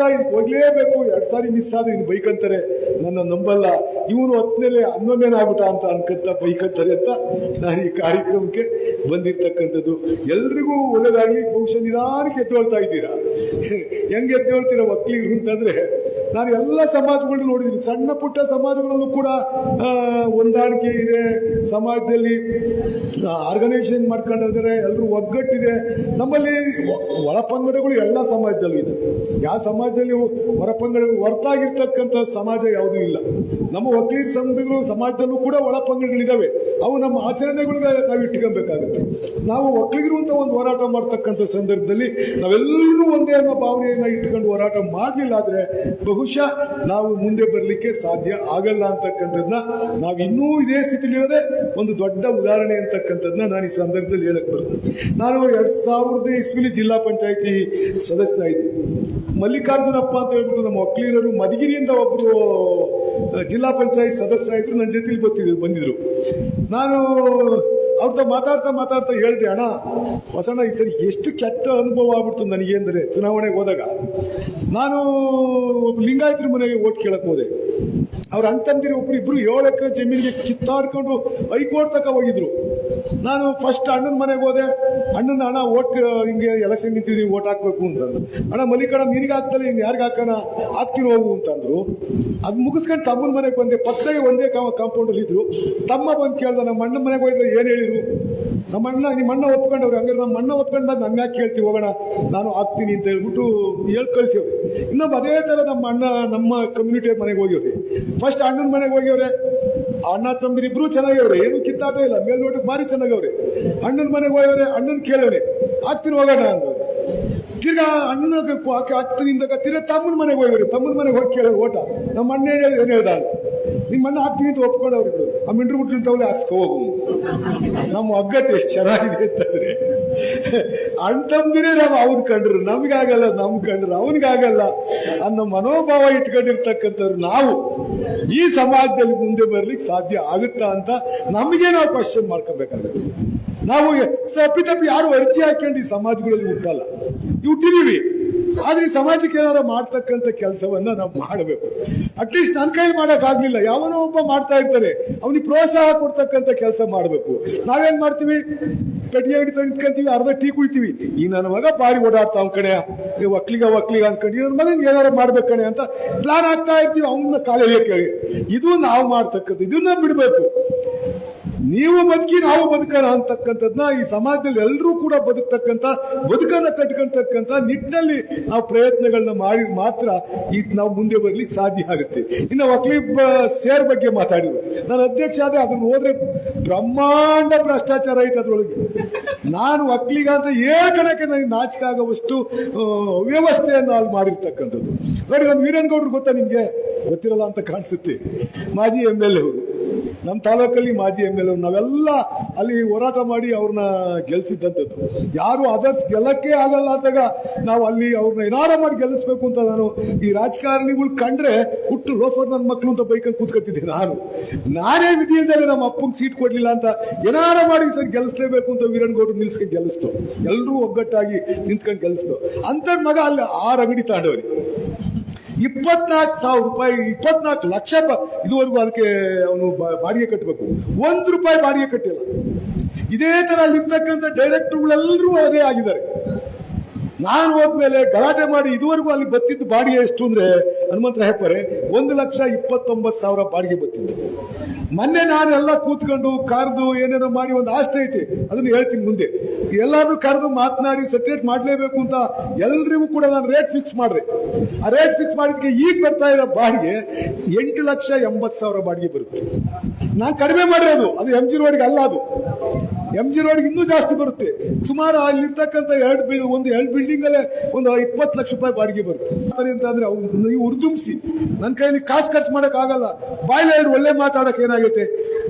ಕೂಡ ಇದಕ್ಕೆ ಹೋಗ್ಲೇಬೇಕು, 2 ಸಾರಿ ಮಿಸ್ ಆದ್ರೆ ಇನ್ನು ಬೈಕಂತಾರೆ, ನನ್ನ ನಂಬಲ್ಲ, ಇವನು 11ನೇ ಆಗ್ಬಿಟ್ಟ ಅಂತ ಅನ್ಕಂತ ಬೈಕಂತಾರೆ ಅಂತ ನಾನು ಈ ಕಾರ್ಯಕ್ರಮಕ್ಕೆ ಬಂದಿರ್ತಕ್ಕಂಥದ್ದು. ಎಲ್ರಿಗೂ ಒಳ್ಳೇದಾಗ್ಲಿ. ಬಹುಶಃ ನಿಧಾನಕ್ಕೆ ಎದ್ದೇಳ್ತಾ ಇದ್ದೀರಾ. ಹೆಂಗೆ ಎದ್ದೇಳ್ತೀರಾ ಒಕ್ಕಲಿಗರು ಅಂತಂದ್ರೆ, ನಾನು ಎಲ್ಲ ಸಮಾಜಗಳನ್ನ ನೋಡಿದ್ದೀನಿ. ಸಣ್ಣ ಪುಟ್ಟ ಸಮಾಜಗಳಲ್ಲೂ ಕೂಡ ಹೊಂದಾಣಿಕೆ ಇದೆ, ಸಮಾಜದಲ್ಲಿ ಆರ್ಗನೈಸೇಷನ್ ಮಾಡ್ಕೊಂಡಿದ್ದಾರೆ, ಎಲ್ಲರೂ ಒಗ್ಗಟ್ಟಿದೆ. ನಮ್ಮಲ್ಲಿ ಒಳಪಂಗಡಗಳು ಎಲ್ಲ ಸಮಾಜದಲ್ಲೂ ಇದೆ. ಯಾವ ಸಮಾಜದಲ್ಲಿ ಹೊರಪಂಗಡಗಳು ಹೊರತಾಗಿರ್ತಕ್ಕಂಥ ಸಮಾಜ ಯಾವುದೂ ಇಲ್ಲ. ನಮ್ಮ ಒಕ್ಕಲಿಗರ ಸಮಾಜದಲ್ಲೂ ಕೂಡ ಒಳಪಂಗಡಗಳಿದ್ದಾವೆ. ಅವು ನಮ್ಮ ಆಚರಣೆಗಳಿಗೆ ನಾವು ಇಟ್ಕೊಬೇಕಾಗುತ್ತೆ. ನಾವು ಒಕ್ಕಲಿಗರು ಅಂತ ಒಂದು ಹೋರಾಟ ಮಾಡ್ತಕ್ಕಂಥ ಸಂದರ್ಭದಲ್ಲಿ ನಾವೆಲ್ಲರೂ ಒಂದೇ ಅನ್ನೋ ಭಾವನೆಯನ್ನ ಇಟ್ಕೊಂಡು ಹೋರಾಟ ಮಾಡಲಿಲ್ಲ ಆದ್ರೆ ಬಹುಶಃ ನಾವು ಮುಂದೆ ಬರಲಿಕ್ಕೆ ಸಾಧ್ಯ ಆಗಲ್ಲ ಅಂತಕ್ಕಂಥದ್ದನ್ನ ನಾವು ಇನ್ನೂ ಇದೇ ಸ್ಥಿತಿಲಿರೋದೇ ಒಂದು ದೊಡ್ಡ ಉದಾಹರಣೆ ಅಂತಕ್ಕಂಥದ್ದನ್ನ ನಾನು ಈ ಸಂದರ್ಭದಲ್ಲಿ ಹೇಳಕ್ ಬರ್ತೇನೆ. ನಾನು 2000 ಇಸ್ವಿಲಿ ಜಿಲ್ಲಾ ಪಂಚಾಯತಿ ಸದಸ್ಯನಾಗಿದ್ದೆ. ಮಲ್ಲಿಕಾರ್ಜುನಪ್ಪ ಅಂತ ಹೇಳ್ಬಿಟ್ಟು ನಮ್ಮ ಒಕ್ಕಲಿಗರು ಮಧುಗಿರಿಯಿಂದ ಒಬ್ಬರು ಜಿಲ್ಲಾ ಪಂಚಾಯತ್ ಸದಸ್ಯರಾಗಿದ್ರು, ನನ್ನ ಜೊತೆಲಿ ಬಂದಿದ್ರು. ನಾನು ಅವ್ರತ ಮಾತಾಡ್ತಾ ಹೇಳಿದೆ, ಅಣ್ಣ ಹೊಸಣ್ಣ ಈ ಸರಿ ಎಷ್ಟು ಕೆಟ್ಟ ಅನುಭವ ಆಗ್ಬಿಡ್ತು ನನಗೆ ಅಂದರೆ, ಚುನಾವಣೆಗೆ ಹೋದಾಗ ನಾನು ಲಿಂಗಾಯತರ ಮನೆಗೆ ಓಟ್ ಕೇಳಕ್ ಹೋದೆ. ಅವ್ರ ಅಂತಂದಿರು ಇಬ್ರು 7 ಎಕರೆ ಜಮೀನಿಗೆ ಕಿತ್ತಾಡ್ಕೊಂಡು ಹೈಕೋರ್ಟ್ ತಕ ಹೋಗಿದ್ರು. ನಾನು ಫಸ್ಟ್ ಅಣ್ಣನ ಮನೆಗೆ ಹೋದೆ. ಅಣ್ಣ ಓಟ್ ಹಿಂಗೆ ಎಲೆಕ್ಷನ್ ನಿಂತಿದ್ರಿ, ಓಟ್ ಹಾಕ್ಬೇಕು ಅಂತಂದ್ರು. ಅಣ್ಣ ಮಲ್ಲಿಕಣ್ಣ ನಿನಗೆ ಹಾಕ್ತಲ್ಲ, ಇನ್ನು ಯಾರಿಗೆ ಹಾಕೋಣ, ಹಾಕ್ತೀನಿ ಹೋಗು ಅಂತಂದ್ರು. ಅದು ಮುಗಿಸ್ಕೊಂಡು ತಮ್ಮನ ಮನೆಗೆ ಬಂದೆ. ಪಕ್ಕದಾಗೆ ಒಂದೇ ಕಾಂಪೌಂಡಲ್ಲಿ ಇದ್ರು. ತಮ್ಮ ಬಂದು ಕೇಳ್ದ, ನಮ್ಮ ಅಣ್ಣನ ಮನೆಗೆ ಹೋಗಿದ್ರೆ ಏನು ಹೇಳಿರು? ನಿಮ್ಮ ಅಣ್ಣ ಒಪ್ಕೊಂಡವ್ರು. ಹಂಗಾರೆ ನಮ್ಮ ಅಣ್ಣ ಒಪ್ಕೊಂಡ ನನ್ನ ಯಾಕೆ ಕೇಳ್ತೀವಿ, ಹೋಗೋಣ ನಾನು ಹಾಕ್ತೀನಿ ಅಂತ ಹೇಳ್ಬಿಟ್ಟು ಕಳಿಸಿವ್ರಿ. ಇನ್ನೊಬ್ಬ ಅದೇ ಥರ ನಮ್ಮ ಕಮ್ಯುನಿಟಿ ಮನೆಗೆ ಹೋಗಿವ್ರಿ. ಫಸ್ಟ್ ಅಣ್ಣನ ಮನೆಗೆ ಹೋಗ್ಯವ್ರೆ. ಅಣ್ಣ ತಮ್ಮರಿಬ್ರು ಚೆನ್ನಾಗವ್ರೆ, ಏನು ಕಿತ್ತಾಟ ಇಲ್ಲ, ಮೇಲ್ನೋಟಕ್ಕೆ ಭಾರಿ ಚೆನ್ನಾಗವ್ರೆ. ಅಣ್ಣನ ಮನೆಗೆ ಹೋಗ್ಯವ್ರೆ. ಅಣ್ಣನ್ ಕೇಳವ್ರೆ, ಹಾಕ್ತೀನಿ ಹೋಗೋಣ ಅಂದವ್ರೆ. ತಿರ್ಗಾ ಅಣ್ಣನ ಹಾಕ್ತೀನಿ ಅಂದಾಗ ತಿರ್ಗಾ ತಮ್ಮನ ಮನೆಗೆ ಹೋಗ್ಯವ್ರಿ. ತಮ್ಮನ ಮನೆಗೆ ಹೋಗಿ ಕೇಳೋ ಓಟ. ನಮ್ಮ ಅಣ್ಣ ಏನು ಹೇಳ್ದ, ನಿಮ್ಮ ಅಣ್ಣ ಹಾಕ್ತೀನಿ ಅಂತ ಒಪ್ಕೊಂಡವ್ರಿಬ್ರು. ಆ ಮಿಂಡ್ರು ಬಿಟ್ಟು ತಗೊಳ್ಳಿ ಹಾಕ್ಸ್ಕೊ ಹೋಗು. ನಮ್ಮ ಒಗ್ಗಟ್ಟು ಎಷ್ಟು ಚೆನ್ನಾಗಿದೆ ಅಂತಂದ್ರೆ, ಅಣ್ತಂದಿರೇ ನಾವು ಅವ್ನು ಕಂಡ್ರು ನಮಗಾಗಲ್ಲ, ಕಂಡ್ರು ಅವನಿಗಾಗಲ್ಲ ಅನ್ನೋ ಮನೋಭಾವ ಇಟ್ಕೊಂಡಿರ್ತಕ್ಕಂಥವ್ರು ನಾವು ಈ ಸಮಾಜದಲ್ಲಿ ಮುಂದೆ ಬರ್ಲಿಕ್ಕೆ ಸಾಧ್ಯ ಆಗುತ್ತಾ ಅಂತ ನಮಗೆ ನಾವು ಕ್ವಶನ್ ಮಾಡ್ಕೋಬೇಕಾಗುತ್ತೆ. ನಾವು ತಪ್ಪಿ ಯಾರು ಅರ್ಜಿ ಹಾಕೊಂಡು ಈ ಸಮಾಜಗಳಲ್ಲಿ ಹುಟ್ಟಲ್ಲ, ಹುಟ್ಟಿದೀವಿ. ಆದ್ರೆ ಈ ಸಮಾಜಕ್ಕೆ ಏನಾದ್ರು ಮಾಡ್ತಕ್ಕಂಥ ಕೆಲಸವನ್ನ ನಾವು ಮಾಡಬೇಕು. ಅಟ್ಲೀಸ್ಟ್ ನನ್ನ ಕೈ ಮಾಡೋಕ್ಕಾಗ್ಲಿಲ್ಲ, ಯಾವನೋ ಒಬ್ಬ ಮಾಡ್ತಾ ಇರ್ತಾರೆ, ಅವನಿಗೆ ಪ್ರೋತ್ಸಾಹ ಕೊಡ್ತಕ್ಕಂಥ ಕೆಲಸ ಮಾಡಬೇಕು. ನಾವೇನ್ ಮಾಡ್ತೀವಿ, ಪೆಟ್ಟಿಗೆ ಹಿಡಿತಾ ನಿಂತ್ಕೊಂತೀವಿ, ಅರ್ಧ ಟೀ ಕುಯ್ತೀವಿ. ಈ ನನ್ನ ಮಗ ಬಾರಿ ಓಡಾಡ್ತಾ ಅವ್ನ ಕಡೆ, ಒಕ್ಲಿಗ ಅನ್ಕೊಂಡು ನನ್ನ ಮಗನಿಗೆ ಏನಾರು ಮಾಡ್ಬೇಕಣೆ ಅಂತ ಪ್ಲಾನ್ ಆಗ್ತಾ ಇರ್ತೀವಿ. ಅವನ್ನ ಕಾಲೇಜಕ್ಕೆ ಇದು ನಾವು ಮಾಡ್ತಕ್ಕಂಥ, ಇದನ್ನ ಬಿಡ್ಬೇಕು. ನೀವು ಬದುಕಿ ನಾವು ಬದುಕೋಣ ಅಂತಕ್ಕಂಥದ್ನ ಈ ಸಮಾಜದಲ್ಲಿ ಎಲ್ಲರೂ ಕೂಡ ಬದುಕನ್ನ ಕಟ್ಕೊಳ್ತಕ್ಕಂಥ ನಿಟ್ಟಿನಲ್ಲಿ ನಾವು ಪ್ರಯತ್ನಗಳನ್ನ ಮಾಡಿ ಮಾತ್ರ ನಾವು ಮುಂದೆ ಬರ್ಲಿಕ್ಕೆ ಸಾಧ್ಯ ಆಗುತ್ತೆ. ಇನ್ನು ಒಕ್ಕಲಿಗ ಸೇರ್ ಬಗ್ಗೆ ಮಾತಾಡಿದ್ರು. ನಾನು ಅಧ್ಯಕ್ಷ ಆದ್ರೆ ಅದನ್ನ ಹೋದ್ರೆ ಬ್ರಹ್ಮಾಂಡ ಭ್ರಷ್ಟಾಚಾರ ಐತೆ ಅದ್ರೊಳಗೆ. ನಾನು ಒಕ್ಕಲಿಗ ಅಂತ ಹೇಳ್ಕೊಳಕ್ಕೆ ನನಗೆ ನಾಚಿಕೆ ಆಗುವಷ್ಟು ವ್ಯವಸ್ಥೆಯನ್ನು ಅಲ್ಲಿ ಮಾಡಿರ್ತಕ್ಕಂಥದ್ದು. ನೋಡಿ, ನಮ್ಮ ವೀರನಗೌಡರು ಗೊತ್ತಾ ನಿಮ್ಗೆ? ಗೊತ್ತಿರಲ್ಲ ಅಂತ ಕಾಣಿಸುತ್ತೆ. ಮಾಜಿ MLA ಅವರು, ನಮ್ಮ ತಾಲೂಕಲ್ಲಿ ಮಾಜಿ MLA. ನಾವೆಲ್ಲ ಅಲ್ಲಿ ಹೋರಾಟ ಮಾಡಿ ಅವ್ರನ್ನ ಗೆಲ್ಸಿದ್ದಂಥದ್ದು. ಯಾರು ಅದರ್ಸ್ ಗೆಲ್ಲಕ್ಕೆ ಆಗಲ್ಲ ಅಂದಾಗ ನಾವು ಅಲ್ಲಿ ಅವ್ರನ್ನ ಏನಾರ ಮಾಡಿ ಗೆಲ್ಲಿಸ್ಬೇಕು ಅಂತ ನಾನು ಈ ರಾಜಕಾರಣಿಗಳು ಕಂಡ್ರೆ ಹುಟ್ಟು ಲೋಫರ್ ನನ್ನ ಮಕ್ಕಳು ಅಂತ ಬೈಕಲ್ಲಿ ಕೂತ್ಕೊತಿದ್ದೆ. ನಾನೇ ವಿಧಿ ಇಲ್ದೇನೆ ನಮ್ಮ ಅಪ್ಪಂಗೆ ಸೀಟ್ ಕೊಡ್ಲಿಲ್ಲ ಅಂತ ಏನಾರ ಮಾಡಿ ಸರ್ ಗೆಲ್ಲಿಸ್ಲೇಬೇಕು ಅಂತ ವೀರನಗೌಡರು ನಿಲ್ಸ್ಕೊಂಡು ಗೆಲ್ಲಿಸ್ತು. ಎಲ್ಲರೂ ಒಗ್ಗಟ್ಟಾಗಿ ನಿಂತ್ಕೊಂಡು ಗೆಲ್ಲಿಸ್ತು. ಅಂತ ಮಗ ಅಲ್ಲಿ 6 ಅಂಗಡಿ ತಾಂಡವ್ರಿ. 24,000 ರೂಪಾಯಿ, 24 ಲಕ್ಷ ಇದುವರೆಗೂ ಅದಕ್ಕೆ ಅವನು ಬಾಡಿಗೆ ಕಟ್ಟಬೇಕು. 1 ರೂಪಾಯಿ ಬಾಡಿಗೆ ಕಟ್ಟಿಲ್ಲ. ಇದೇ ತರ ಅಲ್ಲಿರ್ತಕ್ಕಂಥ ಡೈರೆಕ್ಟರ್ಗಳೆಲ್ಲರೂ ಅದೇ ಆಗಿದ್ದಾರೆ. ನಾನು ಹೋದ್ಮೇಲೆ ಗಲಾಟೆ ಮಾಡಿ ಇದುವರೆಗೂ ಅಲ್ಲಿ ಬತ್ತಿದ್ದು ಬಾಡಿಗೆ ಎಷ್ಟು ಅಂದ್ರೆ ಹನುಮಂತರ ಹೆಪ್ಪರೆ 1,29,000 ಬಾಡಿಗೆ ಬತ್ತಿದ್ದು. ಮೊನ್ನೆ ನಾನು ಎಲ್ಲ ಕೂತ್ಕೊಂಡು ಕರೆದು ಏನೇನೋ ಮಾಡಿ ಒಂದು ಆಸ್ತಿ ಐತಿ, ಅದನ್ನ ಹೇಳ್ತೀನಿ ಮುಂದೆ. ಎಲ್ಲಾರು ಕರೆದು ಮಾತನಾಡಿ ಸೆಟ್ರೇಟ್ ಮಾಡಲೇಬೇಕು ಅಂತ ಎಲ್ರಿಗೂ ಕೂಡ ನಾನು ರೇಟ್ ಫಿಕ್ಸ್ ಮಾಡಿದೆ. ಆ ರೇಟ್ ಫಿಕ್ಸ್ ಮಾಡಿದಕ್ಕೆ ಈಗ ಬರ್ತಾ ಇರೋ ಬಾಡಿಗೆ 8,80,000 ಬಾಡಿಗೆ ಬರುತ್ತೆ. ನಾನು ಕಡಿಮೆ ಮಾಡಿರೋದು, ಅದು MG ರೋಡ್ಗೆ ಅಲ್ಲ, ಅದು MG ರೋಡ್ಗೆ ಇನ್ನೂ ಜಾಸ್ತಿ ಬರುತ್ತೆ. ಸುಮಾರು ಅಲ್ಲಿರ್ತಕ್ಕಂಥ ಎರಡು ಬಿಲ್ಡಿಂಗ್ ಅಲ್ಲೇ ಒಂದು 20 ಲಕ್ಷ ರೂಪಾಯಿ ಬಾಡಿಗೆ ಬರುತ್ತೆ. ಅಂತಂದ್ರೆ ನೀವು ಉರ್ದುಂಬಿಸಿ ನನ್ನ ಕೈಯಲ್ಲಿ ಕಾಸು ಖರ್ಚು ಮಾಡಕ್ ಆಗಲ್ಲ. ಬಾಯ್ಲ ಎರಡು ಒಳ್ಳೆ ಮಾತಾಡಕ್ ಏನಾಗೈತೆ?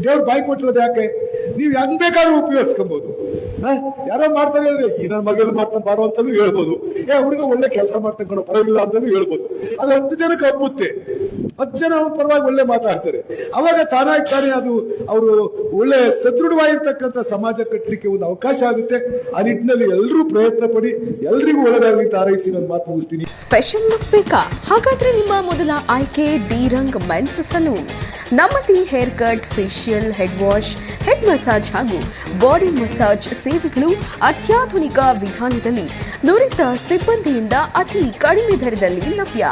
ದೇವ್ರು ಬಾಯಿ ಕೊಟ್ಟಿರೋದು ಯಾಕೆ? ನೀವು ಹೆಂಗ್ ಬೇಕಾದ್ರೂ ಉಪಯೋಗಿಸ್ಕೊಬಹುದು. ಯಾರೋ ಮಾಡ್ತಾರೆ ಅಂದ್ರೆ ಈ ನನ್ನ ಮಗೇನು ಮಾಡ್ತಾನೆ ಬಾರೋ ಅಂತಾನು ಹೇಳ್ಬೋದು. ಹುಡುಗ ಒಳ್ಳೆ ಕೆಲಸ ಮಾಡ್ತಾನೆ ಕಣೋ ಪರವಾಗಿಲ್ಲ ಅಂತಾನು ಹೇಳ್ಬೋದು. ಅದು 10 ಜನಕ್ಕೆ ಹಬ್ಬುತ್ತೆ. 10 ಜನ ಪರವಾಗಿ ಒಳ್ಳೆ ಮಾತಾಡ್ತಾರೆ. ಅವಾಗ ತಾನಾಗಿ ತಾನೇ ಅದು ಅವರು ಒಳ್ಳೆ ಸದೃಢವಾಗಿರ್ತಕ್ಕಂಥ ಸಮಾಜ ಸಮಾಜ ಕಟ್ಟಲಿಕ್ಕೆ ಒಂದು ಅವಕಾಶ ಆಗುತ್ತೆ. ಆ ನಿಟ್ಟಿನಲ್ಲಿ ಎಲ್ಲರೂ ಪ್ರಯತ್ನ ಪಡಿ, ಎಲ್ರಿಗೂ ಒಳ್ಳೆದಾಗಲಿ ಅಂತ ಹಾರೈಸಿ ನನ್ನ ಮಾತು ಮುಗಿಸ್ತೀನಿ. ಸ್ಪೆಷಲ್ ಲುಕ್ ಬೇಕಾ? ಹಾಗಾದ್ರೆ ನಿಮ್ಮ ಮೊದಲ ಆಯ್ಕೆ ಡಿ-ರಂಗ್ ಮೆನ್ಸ್ ಸಲೂನ್. ನಮ್ಮಲ್ಲಿ hair cut, facial, head wash, head massage ಹಾಗೂ ಬಾಡಿ ಮಸಾಜ್ ಸೇವೆಗಳು ಅತ್ಯಾಧುನಿಕ ವಿಧಾನದಲ್ಲಿ ನುರಿತ ಸಿಬ್ಬಂದಿಯಿಂದ ಅತಿ ಕಡಿಮೆ ದರದಲ್ಲಿ ಲಭ್ಯ.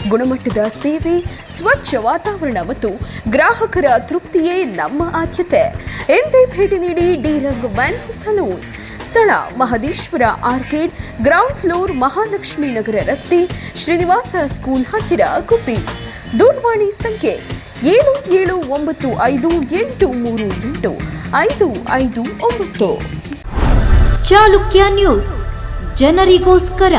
ಗುಣಮಟ್ಟದ ಸೇವೆ, ಸ್ವಚ್ಛ ವಾತಾವರಣ ಮತ್ತು ಗ್ರಾಹಕರ ತೃಪ್ತಿಯೇ ನಮ್ಮ ಆದ್ಯತೆ. ಎಂದೇ ಭೇಟಿ ನೀಡಿ ಡಿ-ರಂಗ್ ಮೆನ್ಸ್ ಸಲೂನ್. ಸ್ಥಳ Mahadeshwara arcade, ground floor, Mahalakshmi Nagar ರಸ್ತೆ, ಶ್ರೀನಿವಾಸ ಸ್ಕೂಲ್ ಹತ್ತಿರ, ಗುಬ್ಬಿ. ದೂರವಾಣಿ ಸಂಖ್ಯೆ 7795838559. ಚಾಲುಕ್ಯ ನ್ಯೂಸ್, ಜನರಿಗೋಸ್ಕರ.